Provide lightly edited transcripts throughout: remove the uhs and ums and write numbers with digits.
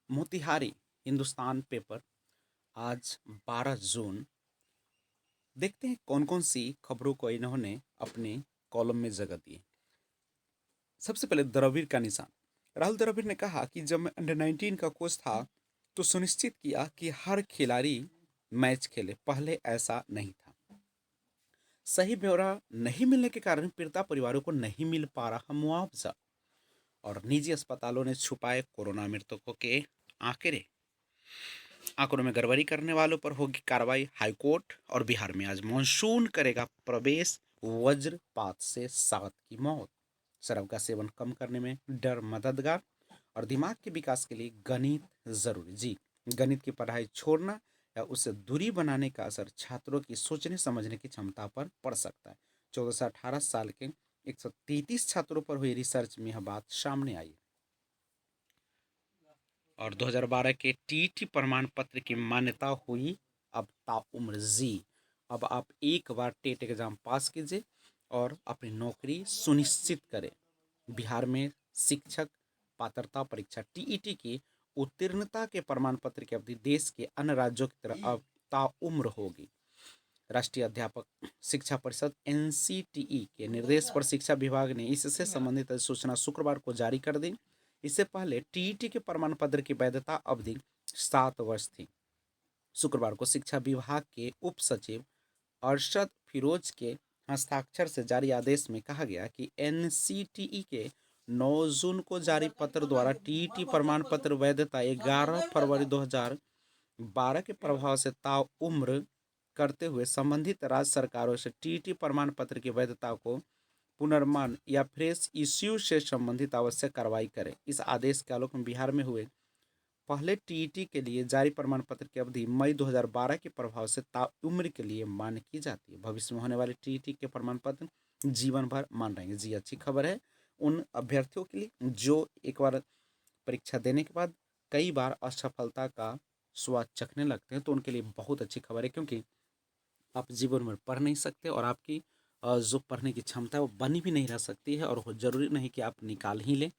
Motihari Hindustan paper आज 12 जून। देखते हैं कौन कौन सी खबरों को इन्होंने अपने कॉलम में जगह दी है। सबसे पहले द्रविड़ का निशान। राहुल द्रविड़ ने कहा कि जब मैं अंडर 19 का कोच था तो सुनिश्चित किया कि हर खिलाड़ी मैच खेले। पहले ऐसा नहीं था। सही ब्यौरा नहीं मिलने के कारण पीड़िता परिवारों को नहीं मिल पा रहा मुआवजा और निजी अस्पतालों ने छुपाए कोरोना मृतकों के आंकड़े। आंकड़ों में गड़बड़ी करने वालों पर होगी कार्रवाई। हाईकोर्ट और बिहार में आज मानसून करेगा प्रवेश। वज्रपात से 7 की मौत। शराब का सेवन कम करने में डर मददगार और दिमाग के विकास के लिए गणित जरूरी। जी, गणित की पढ़ाई छोड़ना या उससे दूरी बनाने का असर छात्रों की सोचने समझने की क्षमता पर पड़ सकता है। 14 से 18 साल के 133 छात्रों पर हुई रिसर्च में यह बात सामने आई और 2012 के टीईटी प्रमाण पत्र की मान्यता हुई अब ताउम्र। जी, अब आप एक बार टेट एग्जाम पास कीजिए और अपनी नौकरी सुनिश्चित करें। बिहार में शिक्षक पात्रता परीक्षा टीईटी की उत्तीर्णता के प्रमाण पत्र की अवधि देश के अन्य राज्यों की तरह अब ताउम्र होगी। राष्ट्रीय अध्यापक शिक्षा परिषद एनसीटीई के निर्देश पर शिक्षा विभाग ने इससे संबंधित अधिसूचना शुक्रवार को जारी कर दी। इससे पहले टीईटी के प्रमाण पत्र की वैधता अवधि 7 वर्ष थी। शुक्रवार को शिक्षा विभाग के उप सचिव अरशद फिरोज के हस्ताक्षर से जारी आदेश में कहा गया कि एनसीटीई के 9 जून को जारी पत्र द्वारा टीईटी प्रमाण पत्र वैधता 11 फरवरी 2012 के प्रभाव से ताउम्र करते हुए संबंधित राज्य सरकारों से टीईटी प्रमाण पत्र की वैधता को पुनर्मान या फ्रेश इश्यू से संबंधित आवश्यक कार्रवाई करें। इस आदेश के आलोक में बिहार में हुए पहले टीईटी के लिए जारी प्रमाण पत्र की अवधि मई 2012 के प्रभाव से ताउम्र के लिए मान्य की जाती है। भविष्य में होने वाले टीईटी के प्रमाण पत्र जीवन भर मान रहेंगे। जी, अच्छी खबर है उन अभ्यर्थियों के लिए जो एक बार परीक्षा देने के बाद कई बार असफलता का स्वाद चखने लगते हैं, तो उनके लिए बहुत अच्छी खबर है, क्योंकि आप जीवन में पढ़ नहीं सकते और आपकी जो पढ़ने की क्षमता है वो बनी भी नहीं रह सकती है और वो ज़रूरी नहीं कि आप निकाल ही लें।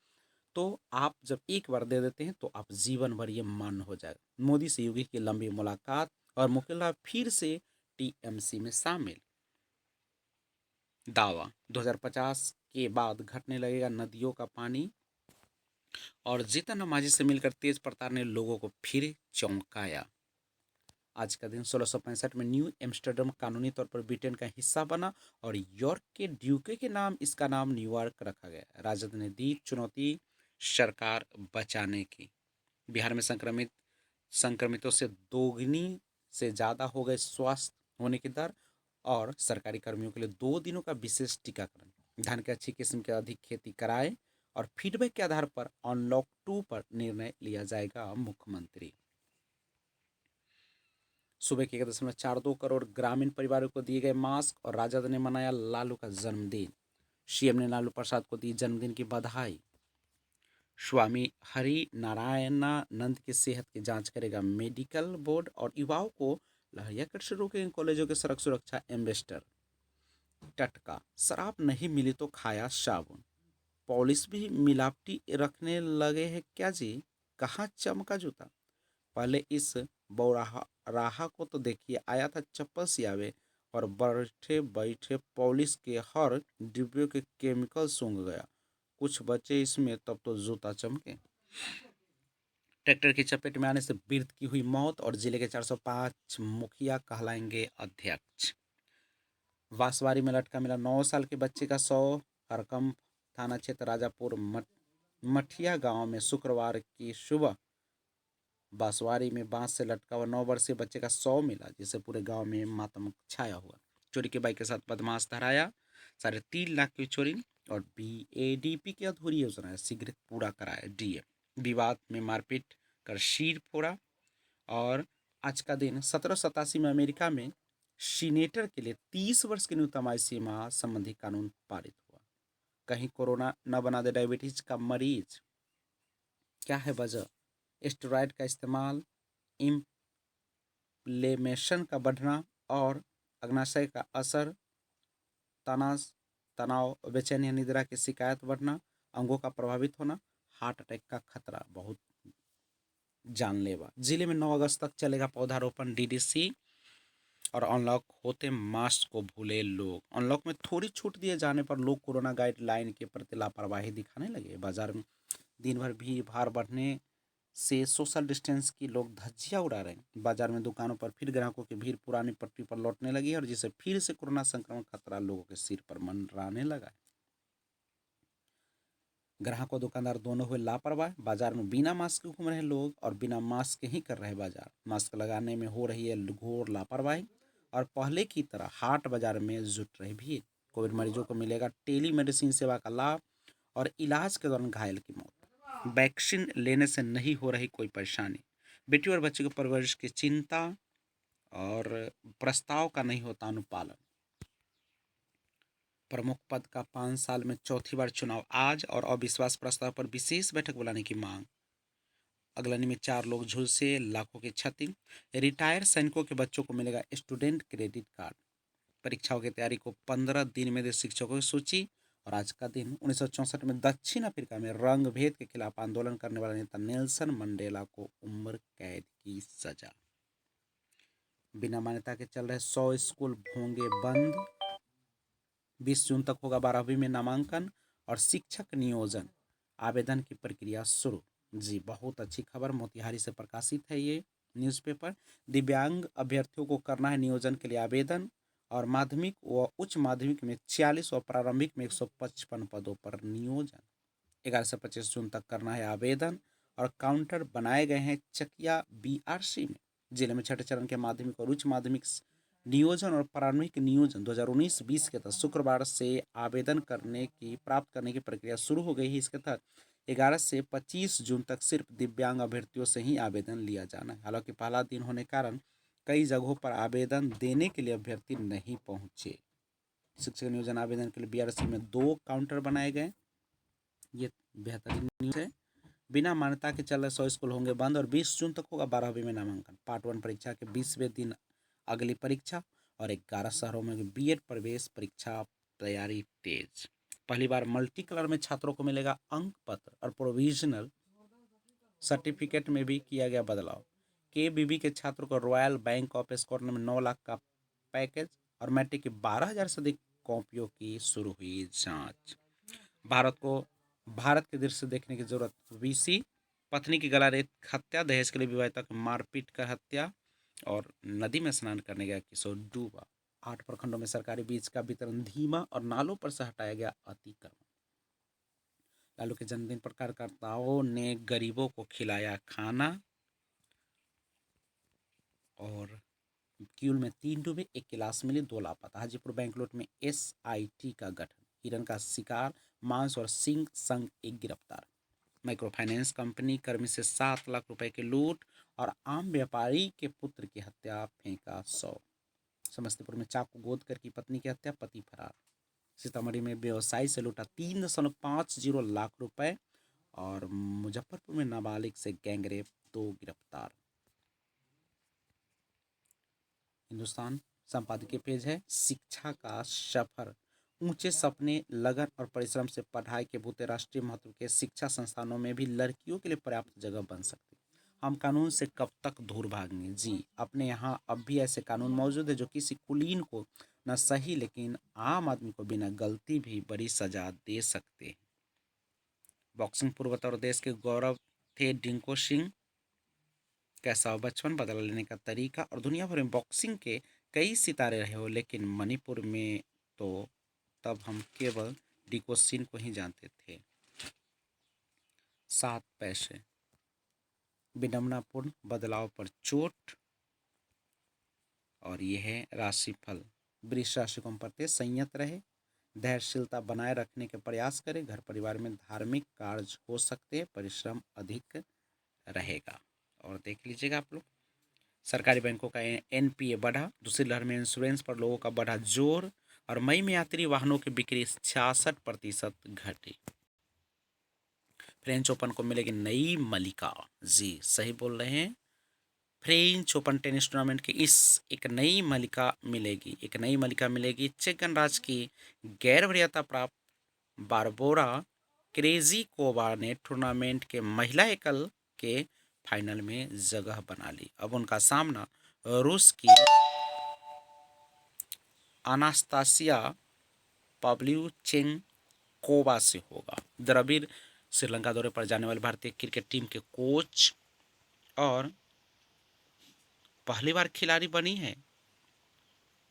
तो आप जब एक बार दे देते हैं तो आप जीवन भर ये मान्य हो जाएगा। मोदी से योगी की लंबी मुलाकात और मुकेला फिर से टीएमसी में शामिल। दावा 2050 के बाद घटने लगेगा नदियों का पानी और जीतन नमाजी से मिलकर तेज प्रताप ने लोगों को फिर चौंकाया। आज का दिन 1665 में न्यू एम्स्टर्डम कानूनी तौर पर ब्रिटेन का हिस्सा बना और यॉर्क के ड्यूके के नाम इसका नाम न्यूयॉर्क रखा गया। राजद ने दी चुनौती सरकार बचाने की। बिहार में संक्रमितों से दोगुनी से ज़्यादा हो गए स्वस्थ होने की दर और सरकारी कर्मियों के लिए 2 दिनों का विशेष टीकाकरण। धान की अच्छी किस्म की अधिक खेती कराए और फीडबैक के आधार पर अनलॉक 2 पर निर्णय लिया जाएगा। मुख्यमंत्री सुबह के 1.42 करोड़ ग्रामीण परिवारों को दिए गए मास्क और राजद ने मनाया लालू का जन्मदिन। सीएम ने लालू प्रसाद को दी जन्मदिन की बधाई। स्वामी हरि नारायणानंद की सेहत की जांच करेगा मेडिकल बोर्ड और युवाओं को लहरियाकट से रोकेंगे कॉलेजों के सड़क सुरक्षा एम्बेसडर। टटका शराब नहीं मिली तो खाया साबुन। पॉलिस भी मिलावटी रखने लगे हैं क्या जी? कहाँ चमका जूता? पहले इस बौराहा राहा को तो देखिए, आया था चप्पल सियावे और बैठे बैठे पॉलिस के हर डिब्बे के केमिकल सूंघ गया। कुछ बचे इसमें तब तो जूता चमके। ट्रैक्टर की चपेट में आने से वृद्ध की हुई मौत और जिले के 405 मुखिया कहलाएंगे अध्यक्ष। बांसवाड़ी में लटका मिला 9 साल के बच्चे का शव। हरकम थाना क्षेत्र राजापुर मठिया गांव में शुक्रवार की सुबह बांसवाड़ी में बांस से लटका हुआ 9 वर्षीय बच्चे का शव मिला, जिससे पूरे गांव में मातम छाया हुआ। चोरी की बाइक के साथ बदमाश धराया। 3.5 लाख की चोरी और बीएडीपी की अधूरी योजना है शीघ्र पूरा कराया डीएम। विवाद में मारपीट कर सिर फोड़ा। और आज का दिन 1787 में अमेरिका में सीनेटर के लिए 30 वर्ष की न्यूनतम आयु सीमा संबंधी कानून पारित हुआ। कहीं कोरोना न बना दे डायबिटीज का मरीज। क्या है वजह? स्टेरॉयड का इस्तेमाल, इन्फ्लेमेशन का बढ़ना और अग्नाशय का असर, तनाव तनाव बेचैनी या निद्रा की शिकायत बढ़ना, अंगों का प्रभावित होना, हार्ट अटैक का खतरा बहुत जानलेवा। जिले में 9 अगस्त तक चलेगा पौधारोपण डीडीसी। और अनलॉक होते मास्क को भूले लोग। अनलॉक में थोड़ी छूट दिए जाने पर लोग कोरोना गाइडलाइन के प्रति लापरवाही दिखाने लगे। बाजार में दिन भर भीड़ भाड़ बढ़ने से सोशल डिस्टेंस की लोग धज्जियां उड़ा रहे हैं। बाजार में दुकानों पर फिर ग्राहकों की भीड़ पुरानी पटरी पर लौटने लगी है और जिससे फिर से कोरोना संक्रमण खतरा लोगों के सिर पर मंडराने लगा है। ग्राहक और दुकानदार दोनों हुए लापरवाह। बाजार में बिना मास्क के घूम रहे लोग और बिना मास्क ही कर रहे बाजार। मास्क लगाने में हो रही है घोर लापरवाही और पहले की तरह हाट बाजार में जुट रही भीड़। कोविड मरीजों को मिलेगा टेली मेडिसिन सेवा का लाभ और इलाज के दौरान घायल की मौत। वैक्सीन लेने से नहीं हो रही कोई परेशानी। बेटी और बच्चे की परवरिश की चिंता और प्रस्ताव का नहीं होता अनुपालन। प्रमुख पद का 5 साल में चौथी बार चुनाव आज और अविश्वास प्रस्ताव पर विशेष बैठक बुलाने की मांग। अगलनी में 4 लोग झुलसे, लाखों की क्षति। रिटायर सैनिकों के बच्चों को मिलेगा स्टूडेंट क्रेडिट कार्ड। परीक्षाओं की तैयारी को 15 दिन में दे शिक्षकों की सूची। और आज का दिन 1964 में दक्षिण अफ्रीका में रंग भेद के खिलाफ आंदोलन करने वाले नेता नेल्सन मंडेला को उम्र कैद की सजा। बिना मान्यता के चल रहे 100 स्कूल होंगे बंद। 20 जून तक होगा 12वीं में नामांकन और शिक्षक नियोजन आवेदन की प्रक्रिया शुरू। जी बहुत अच्छी खबर, मोतिहारी से प्रकाशित है ये न्यूज़पेपर। दिव्यांग अभ्यर्थियों को करना है नियोजन के लिए आवेदन और माध्यमिक व उच्च माध्यमिक में 46 और प्रारंभिक में 155 पदों पर नियोजन। 11 से 25 जून तक करना है आवेदन और काउंटर बनाए गए हैं चकिया बीआरसी में। जिले में छठे चरण के माध्यमिक और उच्च माध्यमिक नियोजन और प्रारंभिक नियोजन 2019-20 के तहत शुक्रवार से आवेदन प्राप्त करने की प्रक्रिया शुरू हो गई है। इसके तहत 11 से 25 जून तक सिर्फ दिव्यांग अभ्यर्थियों से ही आवेदन लिया जाना है। हालांकि पहला दिन होने कारण कई जगहों पर आवेदन देने के लिए अभ्यर्थी नहीं पहुंचे। शिक्षक नियोजन आवेदन के लिए बीआरसी में 2 काउंटर बनाए गए। ये बेहतरीन न्यूज़ है। बिना मान्यता के चल रहे 100 स्कूल होंगे बंद और 20 जून तक होगा 12वीं में नामांकन। पार्ट 1 परीक्षा के 20वें दिन अगली परीक्षा और 11 शहरों में बीएड प्रवेश परीक्षा तैयारी तेज। पहली बार मल्टी कलर में छात्रों को मिलेगा अंक पत्र और प्रोविजनल सर्टिफिकेट में भी किया गया बदलाव। केबीबी के छात्रों को रॉयल बैंक ऑफ स्कॉटलैंड में 9 लाख का पैकेज और मैट्रिक की 12,000 से अधिक कॉपियों की शुरू हुई जांच। भारत के दृश्य देखने की जरूरत। वीसी पत्नी की गला रेत हत्या, दहेज के लिए विवाहिता की मारपीट कर हत्या और नदी में स्नान करने गया किशोर डूबा। 8 प्रखंडों में सरकारी बीज का वितरण धीमा और नालों पर से हटाया गया अतिक्रमण। लालू के जन्मदिन पर कार्यकर्ताओं ने गरीबों को खिलाया खाना। और क्यूल में 3 डूबे, 1 की लाश मिली, 2 लापता। हाजीपुर बैंक लूट में एसआईटी का गठन। हिरन का शिकार, मांस और सिंह संग एक गिरफ्तार। माइक्रो फाइनेंस कंपनी कर्मी से 7 लाख रुपए की लूट और आम व्यापारी के पुत्र की हत्या, फेंका 100। समस्तीपुर में चाकू गोद कर की पत्नी की हत्या, पति फरार। सीतामढ़ी में व्यवसायी से लूटा 3.50 लाख रुपए और मुजफ्फरपुर में नाबालिग से गैंगरेप, 2 गिरफ्तार। हिंदुस्तान संपादकीय पेज है शिक्षा का सफर। ऊंचे सपने, लगन और परिश्रम से पढ़ाई के बूते राष्ट्रीय महत्व के शिक्षा संस्थानों में भी लड़कियों के लिए पर्याप्त जगह बन सकती। हम कानून से कब तक दूर भागेंगे। जी अपने यहाँ अब भी ऐसे कानून मौजूद है जो किसी कुलीन को न सही लेकिन आम आदमी को बिना गलती भी बड़ी सजा दे सकते हैं। बॉक्सिंग पूर्वोत्तर देश के गौरव थे डिंको सिंह। कैसा बचपन, बदला लेने का तरीका और दुनिया भर में बॉक्सिंग के कई सितारे रहे हो, लेकिन मणिपुर में तो तब हम केवल डिको सिंह को ही जानते थे। 7 पैसे, विडम्बनापूर्ण बदलाव पर चोट। और यह है राशिफल। वृष राशि को हम पढ़ते संयत रहे, धैर्यशीलता बनाए रखने के प्रयास करें। घर परिवार में धार्मिक कार्य हो सकते हैं, परिश्रम अधिक रहेगा। और देख लीजिएगा आप लोग, सरकारी बैंकों का एनपीए बढ़ा। दूसरी लहर में इंश्योरेंस पर लोगों का बढ़ा जोर और मई में यात्री वाहनों की बिक्री 66% घटी। फ्रेंच ओपन को मिलेगी नई मलिका। जी सही बोल रहे हैं। फ्रेंच ओपन टेनिस टूर्नामेंट की एक नई मलिका मिलेगी। चेक गणराज्य की गैर वरीयता प्राप्त बारबोरा क्रेजिकोवा ने टूर्नामेंट के महिला एकल के फाइनल में जगह बना ली। अब उनका सामना रूस की अनास्तासिया पाव्ल्युचेंकोवा से होगा। द्रविड़ श्रीलंका दौरे पर जाने वाले भारतीय क्रिकेट टीम के कोच और पहली बार खिलाड़ी बनी है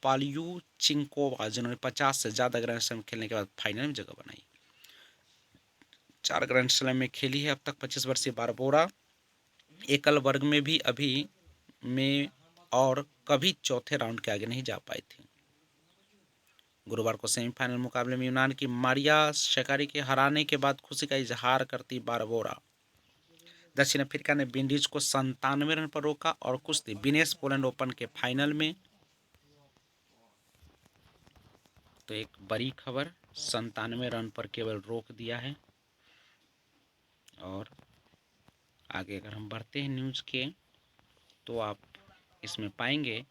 पाव्ल्युचेंकोवा, जिन्होंने 50 से ज़्यादा ग्रैंड स्लैम खेलने के बाद फाइनल में जगह बनाई। 4 ग्रैंड स्लैम में खेली है अब तक 25 वर्षीय बारबोरा। एकल वर्ग में भी अभी में और कभी चौथे राउंड के आगे नहीं जा पाई थी। गुरुवार को सेमीफाइनल मुकाबले में यूनान की मारिया शेकारी के हराने के बाद खुशी का इजहार करती बारबोरा। दक्षिण अफ्रीका ने विंडीज को 97 रन पर रोका और कुश्ती विनेश पोलैंड ओपन के फाइनल में। तो एक बड़ी खबर, 97 रन पर केवल रोक दिया है। और आगे अगर हम बढ़ते हैं न्यूज़ के तो आप इसमें पाएंगे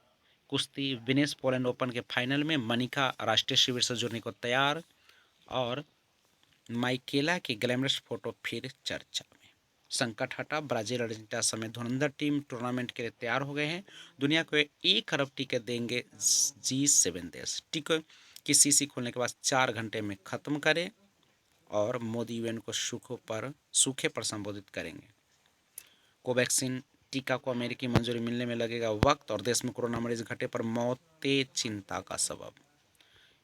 कुश्ती विनेश पोलैंड ओपन के फाइनल में मनिका राष्ट्रीय शिविर से जुड़ने को तैयार और माइकेला की ग्लैमरस फोटो फिर चर्चा में। संकट हटा, ब्राजील अर्जेंटीना समेत धुरंधर टीम टूर्नामेंट के लिए तैयार हो गए हैं। दुनिया को 1 अरब टीके देंगे G7 देश। टीके की शीशी खोलने के बाद 4 घंटे में खत्म करें और मोदी यूएन को सूखे पर संबोधित करेंगे। कोवैक्सीन टीका को अमेरिकी मंजूरी मिलने में लगेगा वक्त और देश में कोरोना मरीज घटे पर मौतें चिंता का सबब।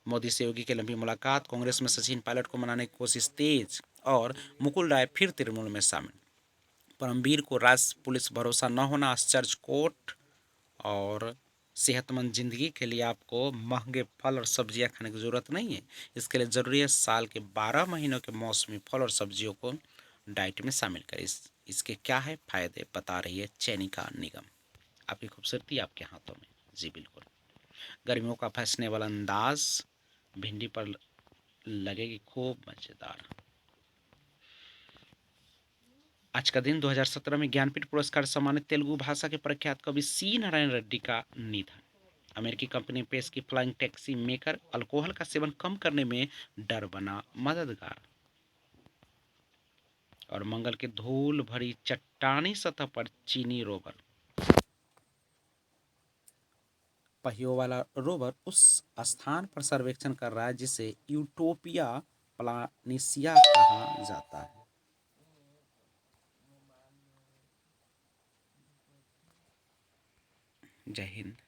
मोदी से योगी की लंबी मुलाकात, कांग्रेस में सचिन पायलट को मनाने की कोशिश तेज और मुकुल राय फिर तृणमूल में शामिल। परमवीर को राज्य पुलिस भरोसा न होना आश्चर्य कोर्ट। और सेहतमंद जिंदगी के लिए आपको महंगे फल और सब्जियां खाने की ज़रूरत नहीं है। इसके लिए ज़रूरी है साल के 12 महीनों के मौसमी फल और सब्जियों को डाइट में शामिल करें। इसके क्या है फ़ायदे, बता रही है चैनिका निगम। आपकी खूबसूरती आपके हाथों में। जी बिल्कुल। गर्मियों का फैशनेबल अंदाज, भिंडी पर लगेगी खूब मज़ेदार। आज का दिन 2017 में ज्ञानपीठ पुरस्कार सम्मानित तेलुगु भाषा के प्रख्यात कवि सी नारायण रेड्डी का निधन। अमेरिकी कंपनी पेश की फ्लाइंग टैक्सी मेकर अल्कोहल का सेवन कम करने में डर बना मददगार। और मंगल के धूल भरी चट्टानी सतह पर चीनी रोवर, पहियों वाला रोवर उस स्थान पर सर्वेक्षण कर रहा है जिसे यूटोपिया प्लानिसिया कहा जाता है। जय हिंद।